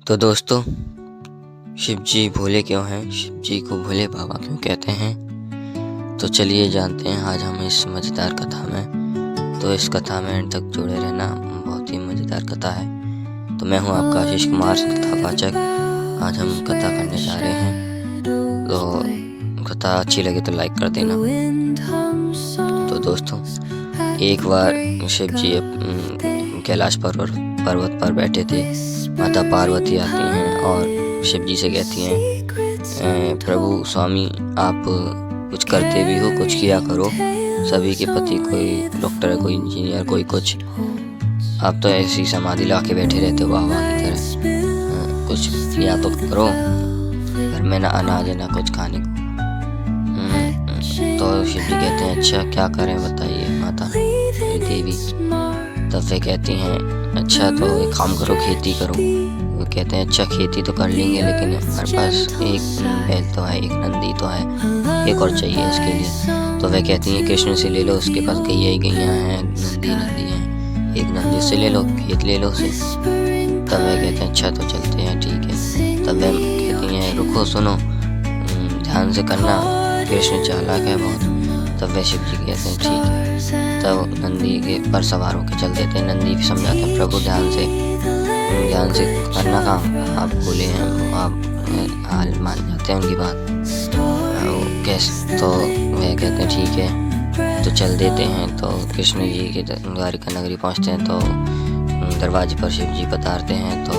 तो दोस्तों, शिव जी भोले क्यों हैं? शिव जी को भोले बाबा क्यों कहते हैं? तो चलिए जानते हैं आज हम इस मज़ेदार कथा में। तो इस कथा में एंड तक जुड़े रहना, बहुत ही मज़ेदार कथा है। तो मैं हूं आपका आशीष कुमार, कथावाचक। आज हम कथा करने जा रहे हैं। तो कथा अच्छी लगे तो लाइक कर देना। तो दोस्तों, एक बार शिव जी कैलाश पर्वत पर बैठे थे। माता पार्वती आती हैं और शिव जी से कहती हैं, प्रभु स्वामी, आप कुछ करते भी हो, कुछ किया करो। सभी के पति, कोई डॉक्टर है, कोई इंजीनियर, कोई कुछ। आप तो ऐसी समाधि ला के बैठे रहते हो बाबा की तरह। कुछ किया तो करो। घर में ना अनाज है ना कुछ खाने को। तो शिव जी कहते हैं, अच्छा क्या करें बताइए माता देवी। तब वे कहती हैं, अच्छा तो एक काम करो, खेती करो। वो कहते हैं, अच्छा खेती तो कर लेंगे, लेकिन हमारे पास एक बैल तो है, एक नंदी तो है, एक और चाहिए इसके लिए। तो वे कहती हैं, कृष्ण से ले लो, उसके पास गैया ही गैया हैं, नंदी हैं, एक नंदी से ले लो, खेत ले लो उसे। तब वे कहते हैं, अच्छा तो चलते हैं, ठीक है। तब वे कहती हैं, रुको सुनो, ध्यान से करना, कृष्ण चालाक है बहुत। तब वे शिव जी कहते हैं, ठीक है। तब नंदी के पर सवार होकर चल देते हैं। नंदी भी समझाते हैं, प्रभु ध्यान से करना काम, आप बोले हैं, आप हाल मान जाते हैं उनकी बात। तो वे कहते हैं, ठीक है, तो चल देते हैं। तो कृष्ण जी के द्वारिका नगरी पहुंचते हैं। तो दरवाजे पर शिव जी पधारते हैं। तो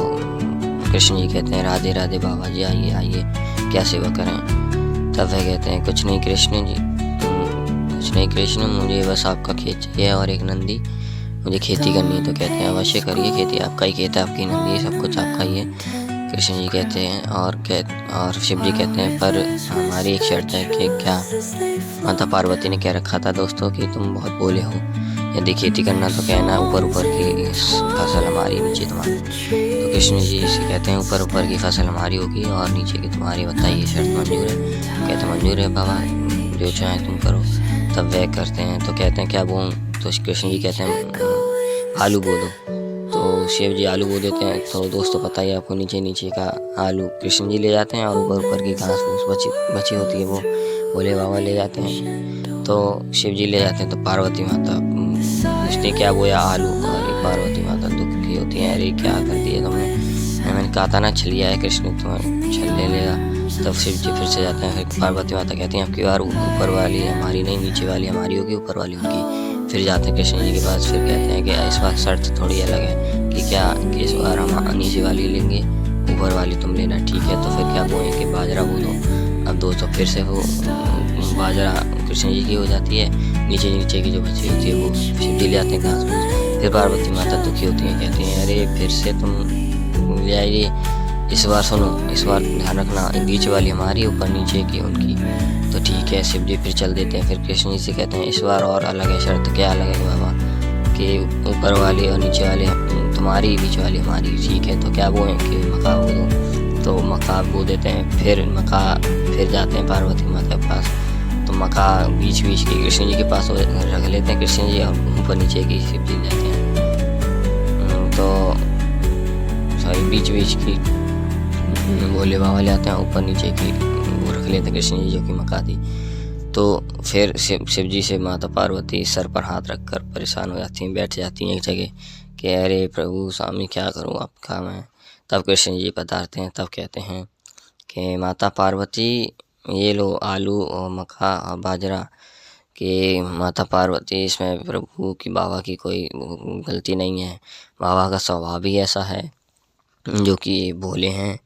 कृष्ण जी कहते हैं, राधे राधे बाबा जी, आइए आइए, क्या सेवा करें। तब वे कहते हैं, कुछ नहीं कृष्ण जी, कुछ नहीं कृष्ण, मुझे बस आपका खेत चाहिए और एक नंदी, मुझे खेती करनी है। तो कहते हैं, अवश्य करिए, खेती आपका ही खेत है, आपकी नंदी है, सब कुछ आपका ही है। कृष्ण जी कहते हैं और शिव जी कहते हैं, पर हमारी एक शर्त है। कि क्या? माता पार्वती ने कह रखा था दोस्तों कि तुम बहुत बोले हो, यदि खेती करना तो कहना ऊपर की फसल हमारी, नीचे तुम्हारी। तो कृष्ण जी से कहते हैं, ऊपर की फसल हमारी होगी और नीचे की तुम्हारी, बताइए शर्त मंजूर है? कहते मंजूर है बाबा, जो चाहे तुम करो। तब वे करते हैं। तो कहते हैं, क्या बोऊं? तो कृष्ण जी कहते हैं, आलू बो दो। तो शिव जी आलू बो देते हैं। तो दोस्तों पता ही आपको, नीचे का आलू कृष्ण जी ले जाते हैं और ऊपर की घास फूस बची होती है वो भोले बाबा ले जाते हैं। तो शिव जी ले जाते हैं। तो पार्वती माता, उसने क्या बोया? आलू। और पार्वती माता दुखी होती है, अरे क्या कर दिया तुमने, मैंने कहा था ना छलिया है कृष्ण, तुम्हें छल ले लेगा। तब शिव जी फिर से जाते हैं। फिर पार्वती माता कहती हैं, आपकी बार ऊपर वाली हमारी नहीं, नीचे वाली हमारी होगी, ऊपर वाली उनकी। फिर जाते हैं कृष्ण जी के पास। फिर कहते हैं कि इस बार शर्त थोड़ी अलग है कि क्या, कि इस बार हम नीचे वाली लेंगे, ऊपर वाली तुम लेना, ठीक है। तो फिर क्या बोए कि बाजरा बो दो। अब दोस्तों फिर से वो बाजरा कृष्ण जी की हो जाती है, नीचे की जो बची होती है वो शिव जी ले आते हैं घास फूस। फिर पार्वती माता दुखी होती है, कहती हैं, अरे फिर से तुम ले आइए, इस बार सुनो, इस बार ध्यान रखना, बीच वाली हमारी, ऊपर नीचे की उनकी। तो ठीक है, शिव जी फिर चल देते हैं। फिर कृष्ण जी से कहते हैं, इस बार और अलग है शर्त। क्या अलग है बाबा? कि ऊपर वाली और नीचे वाली तुम्हारी, बीच वाली हमारी, ठीक है। तो क्या बोए कि मक्का बो दो। तो मक्का बो देते हैं। फिर जाते हैं पार्वती माता के पास। तो मक्का बीच की कृष्ण जी के पास रख लेते हैं कृष्ण जी, और ऊपर नीचे की शिव जी जाते हैं। तो सॉरी, बीच की भोले बाबा ले आते हैं, ऊपर नीचे की वो रख लेते हैं कृष्ण जी, जो कि मक्का थी। तो फिर शिव जी से माता पार्वती सर पर हाथ रखकर परेशान हो जाती हैं, बैठ जाती हैं एक जगह कि अरे प्रभु स्वामी, क्या करूं आपका मैं। तब कृष्ण जी पधारते हैं। तब कहते हैं कि माता पार्वती, ये लो आलू और मक्का और बाजरा। कि माता पार्वती, इसमें प्रभु की, बाबा की कोई गलती नहीं है। बाबा का स्वभाव ही ऐसा है, जो कि भोले हैं,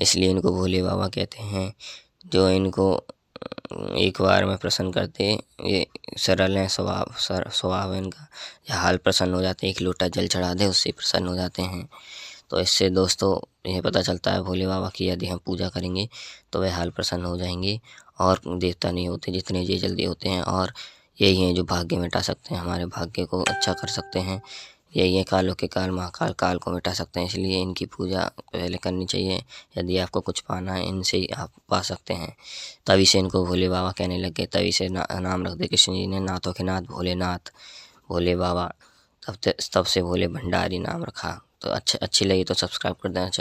इसलिए इनको भोले बाबा कहते हैं। जो इनको एक बार में प्रसन्न करते, ये सरल है स्वभाव है इनका। या हाल प्रसन्न हो जाते हैं, एक लोटा जल चढ़ा दे उससे प्रसन्न हो जाते हैं। तो इससे दोस्तों यह पता चलता है भोले बाबा की यदि हम पूजा करेंगे तो वह हाल प्रसन्न हो जाएंगे। और देवता नहीं होते जितने ये जल्दी होते हैं, और यही हैं जो भाग्य मिटा सकते हैं, हमारे भाग्य को अच्छा कर सकते हैं। यही है कालों के काल, महाकाल काल को मिटा सकते हैं। इसलिए इनकी पूजा पहले करनी चाहिए। यदि आपको कुछ पाना है, इनसे ही आप पा सकते हैं। तभी से इनको भोले बाबा कहने लगे। तभी से नाम रख दिया कृष्ण जी ने, नाथों के नाथ भोलेनाथ, भोले बाबा। तब से भोले भंडारी नाम रखा। तो अच्छी लगी तो सब्सक्राइब कर देना चाहिए।